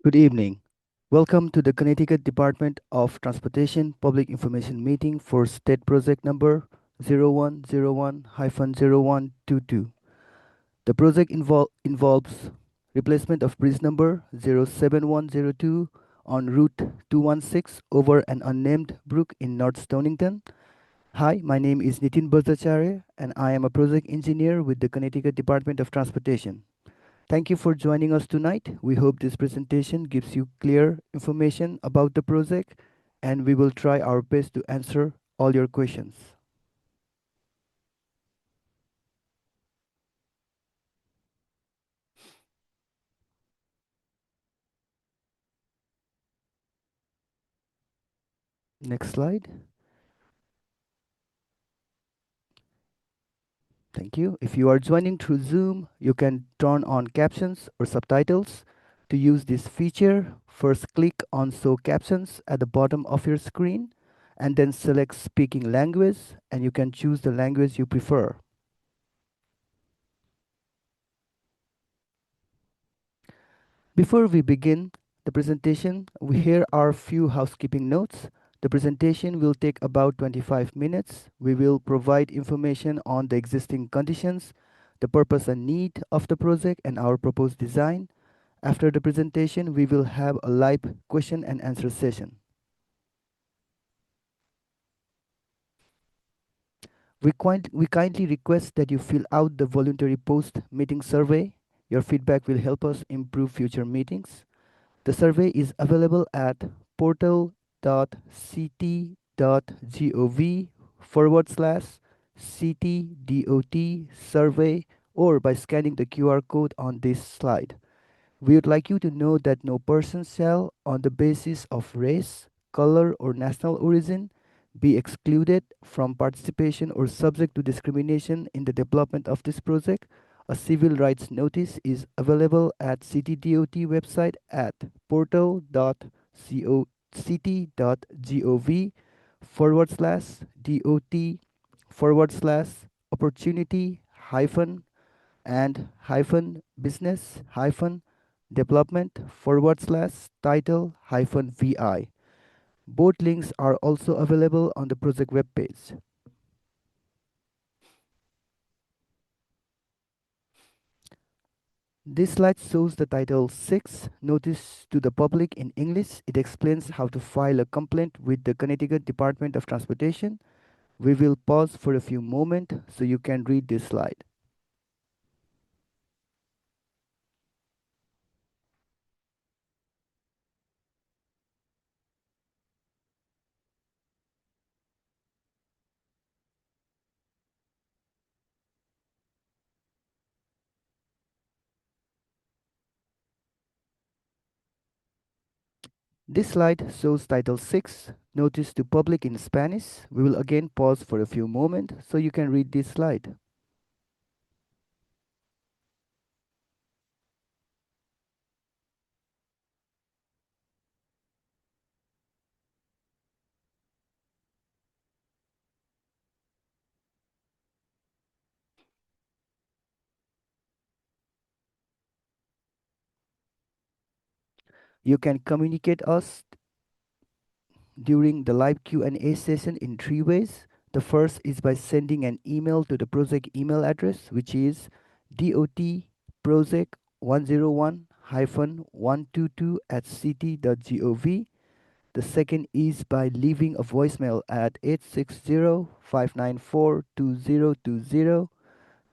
Good evening. Welcome to the Connecticut Department of Transportation Public Information Meeting for State Project number 0101-0122. The project involves replacement of bridge number 07102 on Route 216 over an unnamed brook in North Stonington. Hi, my name is Nitin Bhattacharya and I am a project engineer with the Connecticut Department of Transportation. Thank you for joining us tonight. We hope this presentation gives you clear information about the project and we will try our best to answer all your questions. Next slide. Thank you. If you are joining through Zoom, you can turn on captions or subtitles. To use this feature, first click on Show Captions at the bottom of your screen and then select Speaking Language and you can choose the language you prefer. Before we begin the presentation, here are a few housekeeping notes. The presentation will take about 25 minutes. We will provide information on the existing conditions, the purpose and need of the project, and our proposed design. After the presentation, we will have a live question and answer session. We kindly request that you fill out the voluntary post-meeting survey. Your feedback will help us improve future meetings. The survey is available at portal.ct.gov /CTDOT survey or by scanning the QR code on this slide. We would like you to know that no person shall, on the basis of race, color, or national origin, be excluded from participation or subject to discrimination in the development of this project. A civil rights notice is available at CTDOT website at portal.ct.gov /DOT opportunity hyphen and hyphen business hyphen development /title hyphen VI. Both links are also available on the project webpage. This slide shows the title 6, Notice to the Public in English. It explains how to file a complaint with the Connecticut Department of Transportation. We will pause for a few moments so you can read this slide. This slide shows title 6, Notice to Public in Spanish. We will again pause for a few moments so you can read this slide. You can communicate us during the live Q&A session in three ways. The first is by sending an email to the project email address, which is dotproject101-122 at ct.gov. The second is by leaving a voicemail at 860-594-2020.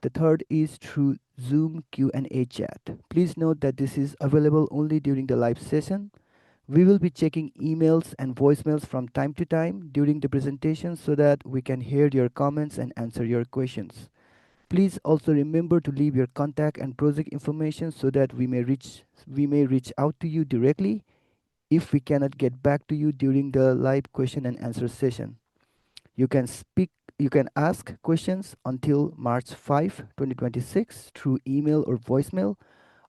The third is through Zoom Q&A chat. Please note that this is available only during the live session. We will be checking emails and voicemails from time to time during the presentation so that we can hear your comments and answer your questions. Please also remember to leave your contact and project information so that we may reach out to you directly if we cannot get back to you during the live question and answer session. You can speak you can ask questions until March 5, 2026 through email or voicemail.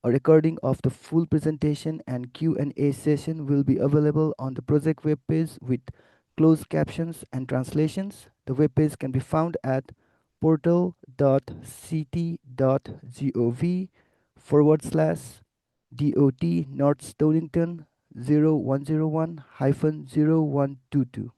A recording of the full presentation and Q&A session will be available on the project webpage with closed captions and translations. The webpage can be found at portal.ct.gov DOT North Stonington 0101-0122.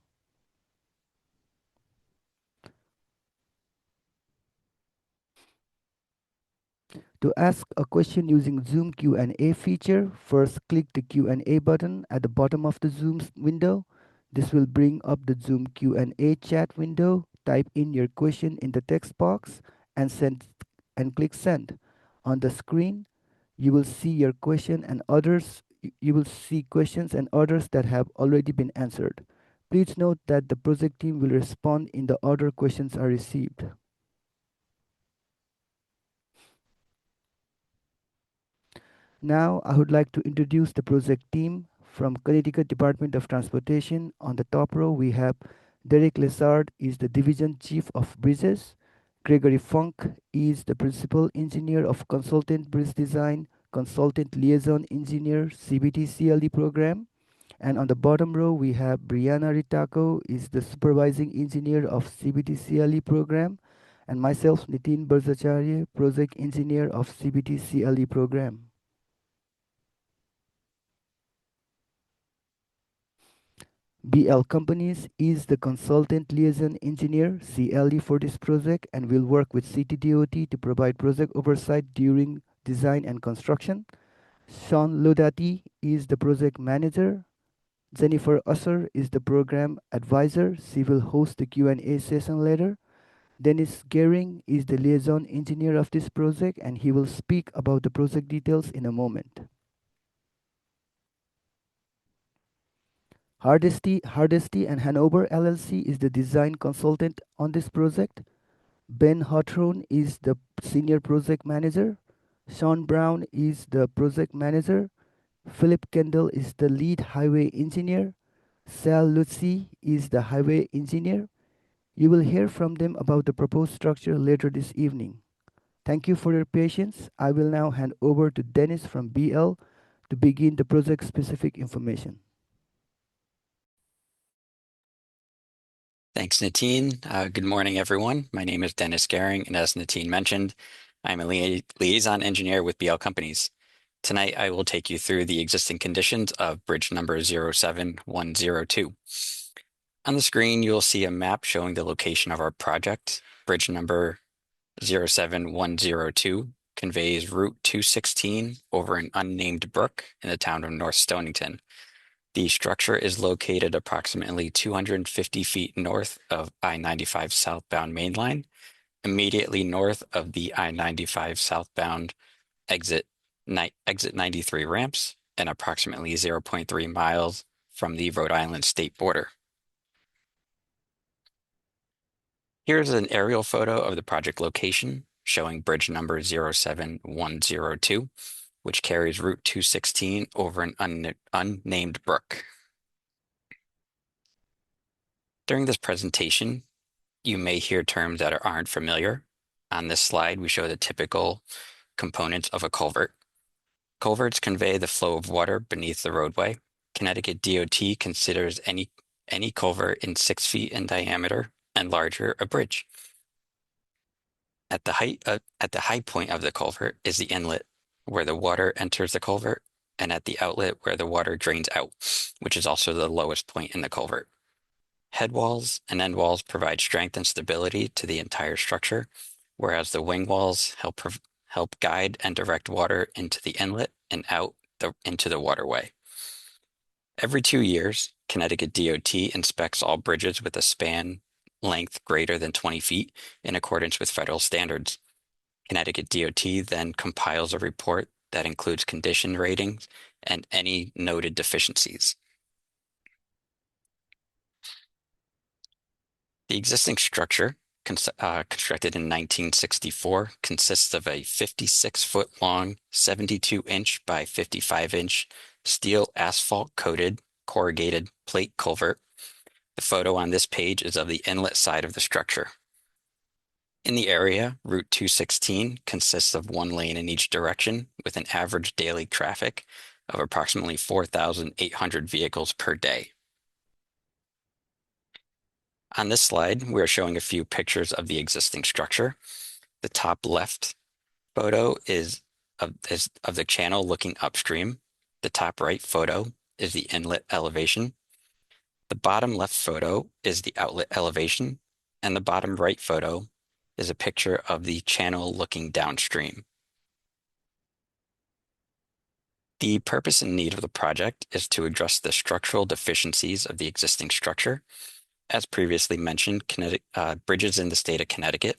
To ask a question using Zoom Q&A feature, first click the Q&A button at the bottom of the Zoom window. This will bring up the Zoom Q&A chat window. Type in your question in the text box and click send. On the screen, you will see your question and others. You will see questions and others that have already been answered. Please note that the project team will respond in the order questions are received. Now, I would like to introduce the project team from Connecticut Department of Transportation. On the top row, we have Derek Lessard is the Division Chief of Bridges. Gregory Funk is the Principal Engineer of Consultant Bridge Design, Consultant Liaison Engineer, CBT CLE Program. And on the bottom row, we have Brianna Ritako is the Supervising Engineer of CBT CLE Program. And myself, Nitin Barzacharya, Project Engineer of CBT CLE Program. BL Companies is the Consultant Liaison Engineer CLE for this project and will work with CTDOT to provide project oversight during design and construction. Sean Lodati is the Project Manager. Jennifer Usser is the Program Advisor. She will host the Q&A session later. Dennis Gehring is the Liaison Engineer of this project and he will speak about the project details in a moment. Hardesty and Hanover LLC is the design consultant on this project. Ben Hawthorne is the senior project manager. Sean Brown is the project manager. Philip Kendall is the lead highway engineer. Sal Lutzi is the highway engineer. You will hear from them about the proposed structure later this evening. Thank you for your patience. I will now hand over to Dennis from BL to begin the project specific information. Thanks, Natine. Good morning, everyone. My name is Dennis Gehring, and as Natine mentioned, I'm a liaison engineer with BL Companies. Tonight, I will take you through the existing conditions of bridge number 07102. On the screen, you'll see a map showing the location of our project. Bridge number 07102 conveys Route 216 over an unnamed brook in the town of North Stonington. The structure is located approximately 250 feet north of I-95 southbound main line, immediately north of the I-95 southbound exit 93 ramps, and approximately 0.3 miles from the Rhode Island state border. Here's an aerial photo of the project location showing bridge number 07102, which carries Route 216 over an unnamed brook. During this presentation, you may hear terms that aren't familiar. On this slide, we show the typical components of a culvert. Culverts convey the flow of water beneath the roadway. Connecticut DOT considers any culvert in 6 feet in diameter and larger a bridge. At the high point of the culvert is the inlet, where the water enters the culvert, and at the outlet where the water drains out, which is also the lowest point in the culvert. Head walls and end walls provide strength and stability to the entire structure, whereas the wing walls help guide and direct water into the inlet and out into the waterway. Every 2 years, Connecticut DOT inspects all bridges with a span length greater than 20 feet in accordance with federal standards. Connecticut DOT then compiles a report that includes condition ratings and any noted deficiencies. The existing structure, constructed in 1964, consists of a 56-foot-long, 72-inch by 55-inch steel asphalt-coated corrugated plate culvert. The photo on this page is of the inlet side of the structure. In the area, Route 216 consists of 1 lane in each direction with an average daily traffic of approximately 4,800 vehicles per day. On this slide, we are showing a few pictures of the existing structure. The top left photo is of the channel looking upstream. The top right photo is the inlet elevation. The bottom left photo is the outlet elevation, and the bottom right photo is a picture of the channel looking downstream. The purpose and need of the project is to address the structural deficiencies of the existing structure. As previously mentioned, bridges in the state of Connecticut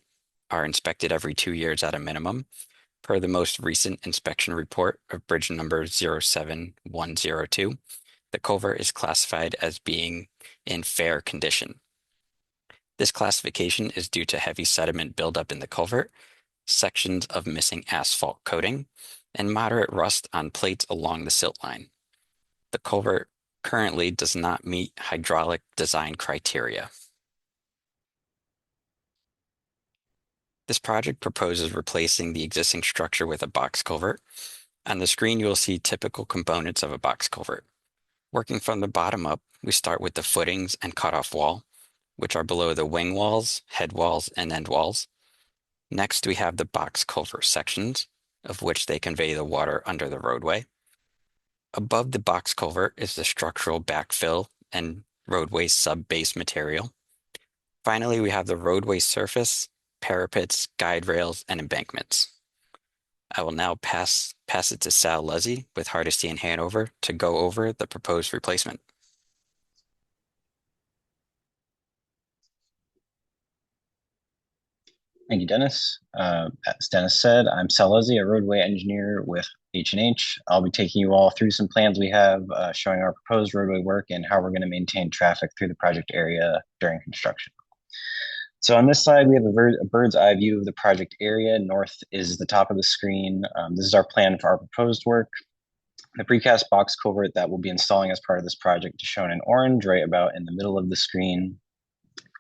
are inspected every 2 years at a minimum. Per the most recent inspection report of bridge number 07102, the culvert is classified as being in fair condition. This classification is due to heavy sediment buildup in the culvert, sections of missing asphalt coating, and moderate rust on plates along the silt line. The culvert currently does not meet hydraulic design criteria. This project proposes replacing the existing structure with a box culvert. On the screen, you will see typical components of a box culvert. Working from the bottom up, we start with the footings and cutoff wall, which are below the wing walls, head walls, and end walls. Next, we have the box culvert sections, of which they convey the water under the roadway. Above the box culvert is the structural backfill and roadway sub-base material. Finally, we have the roadway surface, parapets, guide rails, and embankments. I will now pass it to Sal Luzzi with Hardesty in Hanover to go over the proposed replacement. Thank you, Dennis. As Dennis said, I'm Sal Luzzi, a roadway engineer with H&H. I'll be taking you all through some plans we have showing our proposed roadway work and how we're going to maintain traffic through the project area during construction. So on this slide, we have a bird's eye view of the project area. North is the top of the screen. This is our plan for our proposed work. The precast box culvert that we'll be installing as part of this project is shown in orange, right about in the middle of the screen.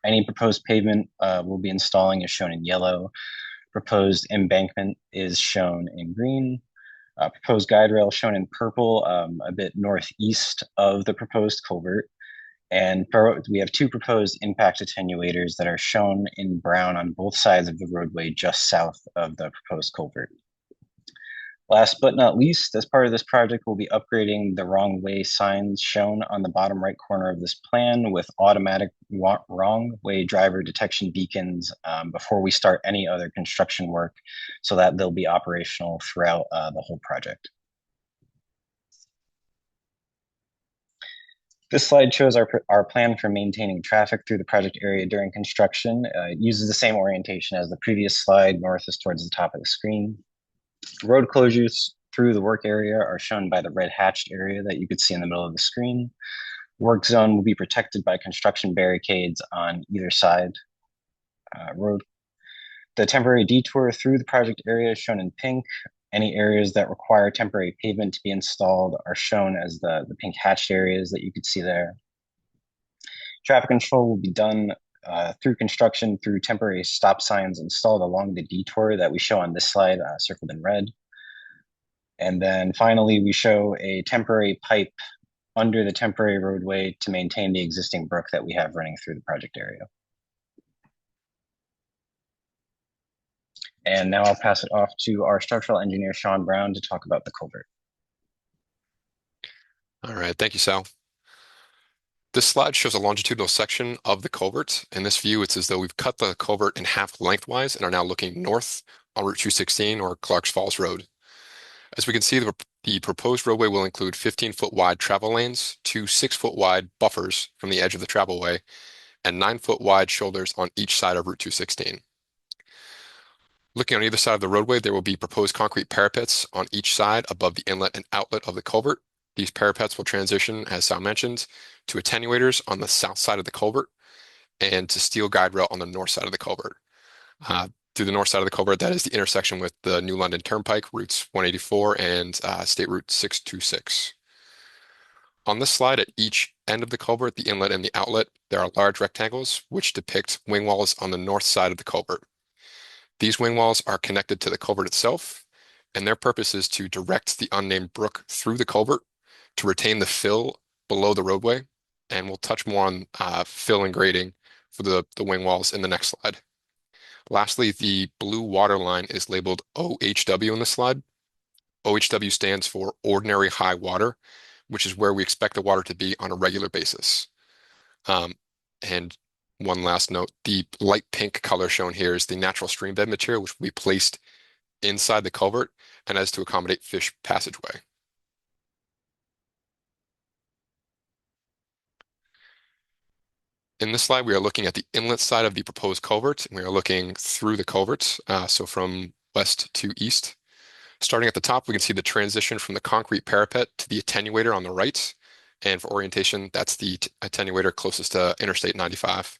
Any proposed pavement we'll be installing is shown in yellow. Proposed embankment is shown in green. Proposed guide rail shown in purple, a bit northeast of the proposed culvert. And we have two proposed impact attenuators that are shown in brown on both sides of the roadway just south of the proposed culvert. Last but not least, as part of this project, we'll be upgrading the wrong way signs shown on the bottom right corner of this plan with automatic wrong way driver detection beacons before we start any other construction work so that they'll be operational throughout the whole project. This slide shows our plan for maintaining traffic through the project area during construction. It uses the same orientation as the previous slide. North is towards the top of the screen. Road closures through the work area are shown by the red hatched area that you could see in the middle of the screen. Work zone will be protected by construction barricades on either side road. The temporary detour through the project area is shown in pink. Any areas that require temporary pavement to be installed are shown as the pink hatched areas that you could see there. Traffic control will be done through construction through temporary stop signs installed along the detour that we show on this slide, circled in red. And then finally, we show a temporary pipe under the temporary roadway to maintain the existing brook that we have running through the project area. And now I'll pass it off to our structural engineer, Sean Brown, to talk about the culvert. All right, thank you, Sal. This slide shows a longitudinal section of the culvert. In this view, it's as though we've cut the culvert in half lengthwise and are now looking north on Route 216 or Clarks Falls Road. As we can see, the proposed roadway will include 15-foot wide travel lanes, two 6-foot wide buffers from the edge of the travelway, and 9-foot wide shoulders on each side of Route 216. Looking on either side of the roadway, there will be proposed concrete parapets on each side above the inlet and outlet of the culvert. These parapets will transition, as Sal mentioned, to attenuators on the south side of the culvert and to steel guide rail on the north side of the culvert. Through the north side of the culvert, that is the intersection with the New London Turnpike, routes 184 and State Route 626. On this slide, at each end of the culvert, the inlet and the outlet, there are large rectangles which depict wing walls on the north side of the culvert. These wing walls are connected to the culvert itself, and their purpose is to direct the unnamed brook through the culvert to retain the fill below the roadway, and we'll touch more on fill and grading for the wing walls in the next slide. Lastly, the blue water line is labeled OHW in the slide. OHW stands for ordinary high water, which is where we expect the water to be on a regular basis. Um, and one last note, the light pink color shown here is the natural stream bed material, which will be placed inside the culvert and as to accommodate fish passageway. In this slide, we are looking at the inlet side of the proposed culvert, and we are looking through the culvert, so from west to east. Starting at the top, we can see the transition from the concrete parapet to the attenuator on the right. And for orientation, that's the attenuator closest to Interstate 95.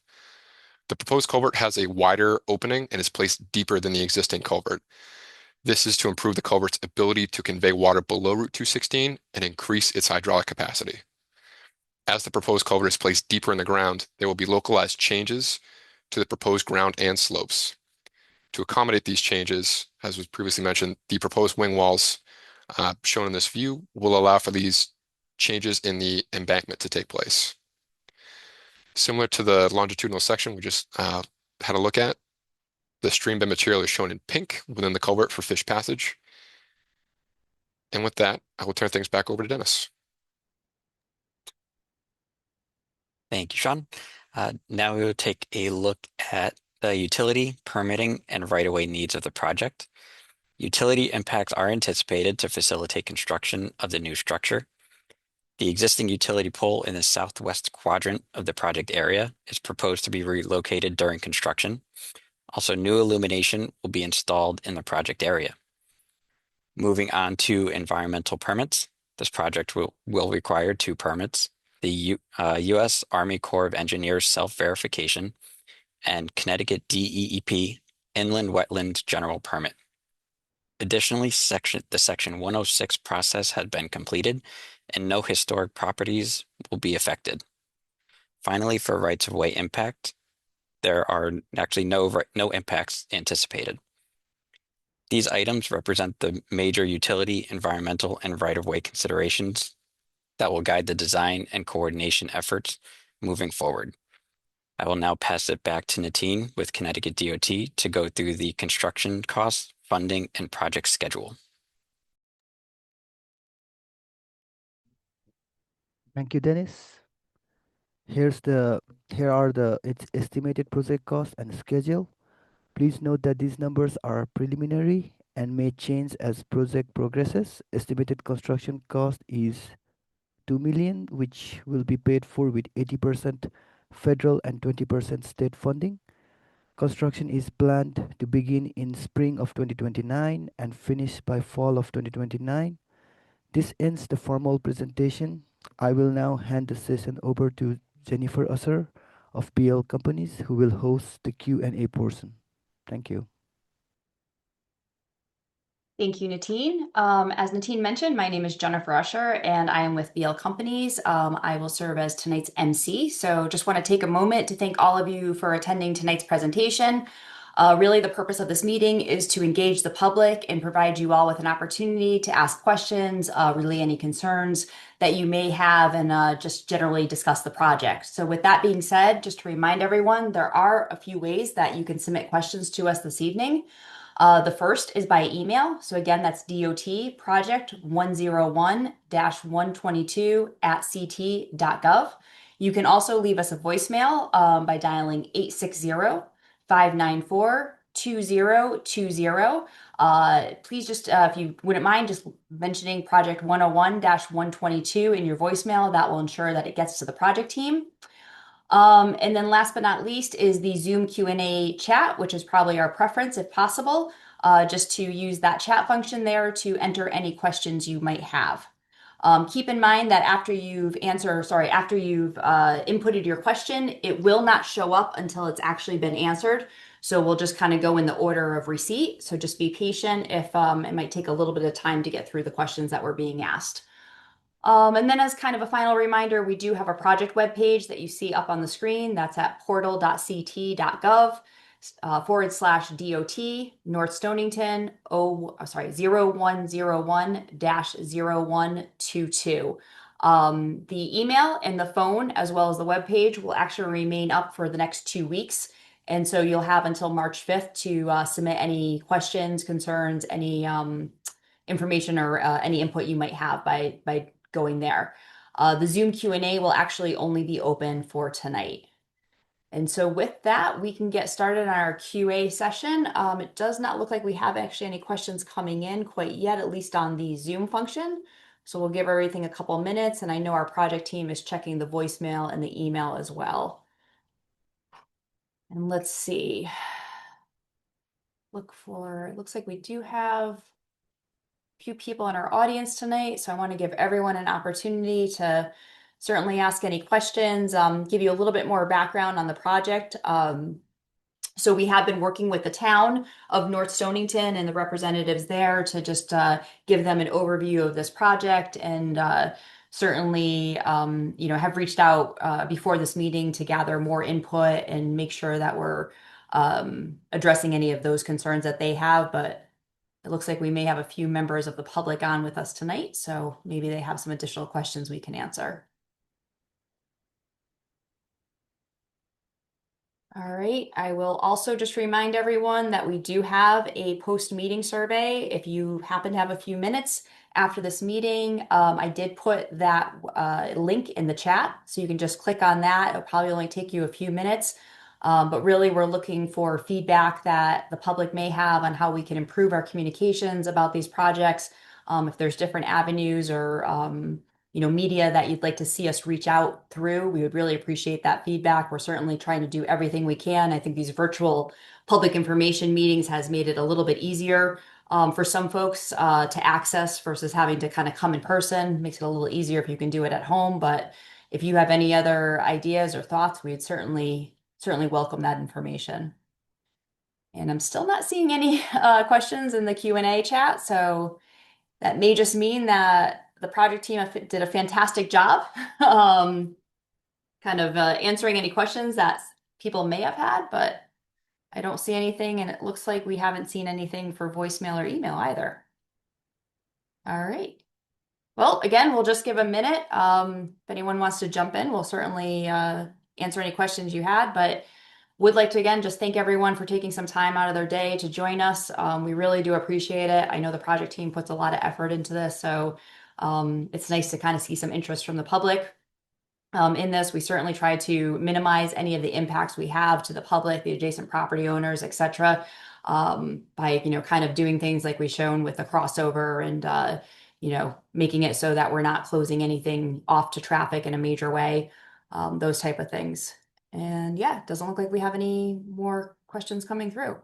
The proposed culvert has a wider opening and is placed deeper than the existing culvert. This is to improve the culvert's ability to convey water below Route 216 and increase its hydraulic capacity. As the proposed culvert is placed deeper in the ground, there will be localized changes to the proposed ground and slopes. To accommodate these changes, as was previously mentioned, the proposed wing walls shown in this view will allow for these changes in the embankment to take place. Similar to the longitudinal section we just had a look at, the stream bed material is shown in pink within the culvert for fish passage. And with that, I will turn things back over to Dennis. Thank you, Sean. Now we will take a look at the utility, permitting, and right-of-way needs of the project. Utility impacts are anticipated to facilitate construction of the new structure. The existing utility pole in the southwest quadrant of the project area is proposed to be relocated during construction. Also, new illumination will be installed in the project area. Moving on to environmental permits, this project will require 2 permits: the U.S. Army Corps of Engineers self-verification and Connecticut DEEP Inland Wetlands General Permit. Additionally, the Section 106 process has been completed and no historic properties will be affected. Finally, for rights-of-way impact, there are actually no impacts anticipated. These items represent the major utility, environmental, and right-of-way considerations that will guide the design and coordination efforts moving forward. I will now pass it back to Natine with Connecticut DOT to go through the construction costs, funding, and project schedule. Thank you, Dennis. Here are its estimated project cost and schedule. Please note that these numbers are preliminary and may change as project progresses. Estimated construction cost is 2 million, which will be paid for with 80% federal and 20% state funding. Construction is planned to begin in spring of 2029 and finish by fall of 2029. This ends the formal presentation. I will now hand the session over to Jennifer Usser of BL Companies, who will host the Q&A portion. Thank you. Thank you, Natine. As Natine mentioned, my name is Jennifer Usher, and I am with BL Companies. I will serve as tonight's MC. So just want to take a moment to thank all of you for attending tonight's presentation. Really, the purpose of this meeting is to engage the public and provide you all with an opportunity to ask questions, relay any concerns that you may have, and just generally discuss the project. So with that being said, just to remind everyone, there are a few ways that you can submit questions to us this evening. The first is by email. So again, that's DOT project 101-122@ct.gov. You can also leave us a voicemail by dialing 860-594-2020. Please just, if you wouldn't mind, just mentioning project 101-122 in your voicemail. That will ensure that it gets to the project team. And then last but not least is the Zoom Q&A chat, which is probably our preference if possible, just to use that chat function there to enter any questions you might have. Keep in mind that after you've inputted your question, it will not show up until it's actually been answered. So we'll just kind of go in the order of receipt. So just be patient if it might take a little bit of time to get through the questions that were being asked. And then as kind of a final reminder, we do have a project webpage that you see up on the screen. That's at portal.ct.gov /DOT North Stonington 0101-0122. The email and the phone, as well as the webpage, will actually remain up for the next 2 weeks. And so you'll have until March 5th to submit any questions, concerns, any information or any input you might have by going there. The Zoom Q&A will actually only be open for tonight. And so with that, we can get started on our QA session. It does not look like we have actually any questions coming in quite yet, at least on the Zoom function. So we'll give everything a couple minutes, and I know our project team is checking the voicemail and the email as well. And let's see. It looks like we do have a few people in our audience tonight, so I want to give everyone an opportunity to certainly ask any questions, give you a little bit more background on the project. So we have been working with the town of North Stonington and the representatives there to just give them an overview of this project, and certainly have reached out before this meeting to gather more input and make sure that we're addressing any of those concerns that they have. But it looks like we may have a few members of the public on with us tonight, so maybe they have some additional questions we can answer. All right, I will also just remind everyone that we do have a post-meeting survey. If you happen to have a few minutes after this meeting, I did put that link in the chat, so you can just click on that. It'll probably only take you a few minutes, but really we're looking for feedback that the public may have on how we can improve our communications about these projects. If there's different avenues or media that you'd like to see us reach out through, we would really appreciate that feedback. We're certainly trying to do everything we can. I think these virtual public information meetings has made it a little bit easier for some folks to access versus having to kind of come in person. Makes it a little easier if you can do it at home. But if you have any other ideas or thoughts, we'd certainly welcome that information. And I'm still not seeing any questions in the Q&A chat, so that may just mean that the project team did a fantastic job kind of answering any questions that people may have had, but I don't see anything, and it looks like we haven't seen anything for voicemail or email either. All right. Well, again, we'll just give a minute. If anyone wants to jump in, we'll certainly answer any questions you had, but would like to, again, just thank everyone for taking some time out of their day to join us. We really do appreciate it. I know the project team puts a lot of effort into this, so it's nice to kind of see some interest from the public in this. We certainly try to minimize any of the impacts we have to the public, the adjacent property owners, etc., by kind of doing things like we've shown with the crossover and making it so that we're not closing anything off to traffic in a major way, those type of things. And yeah, it doesn't look like we have any more questions coming through.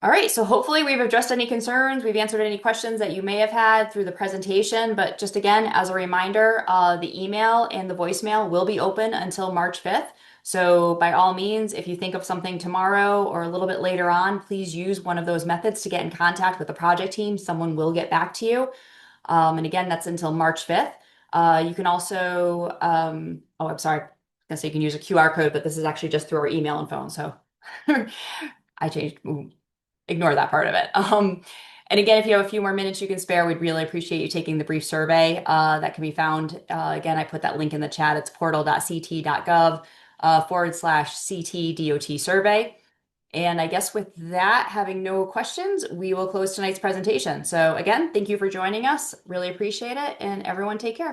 All right, so hopefully we've addressed any concerns, we've answered any questions that you may have had through the presentation, but just again, as a reminder, the email and the voicemail will be open until March 5th. So by all means, if you think of something tomorrow or a little bit later on, please use one of those methods to get in contact with the project team. Someone will get back to you. And again, that's until March 5th. You can also, I'm sorry, I was gonna say you can use a QR code, but this is actually just through our email and phone. So I changed, ignore that part of it. And again, if you have a few more minutes you can spare, we'd really appreciate you taking the brief survey that can be found. Again, I put that link in the chat. It's portal.ct.gov /CT DOT survey. And I guess with that, having no questions, we will close tonight's presentation. So again, thank you for joining us. Really appreciate it. And everyone take care.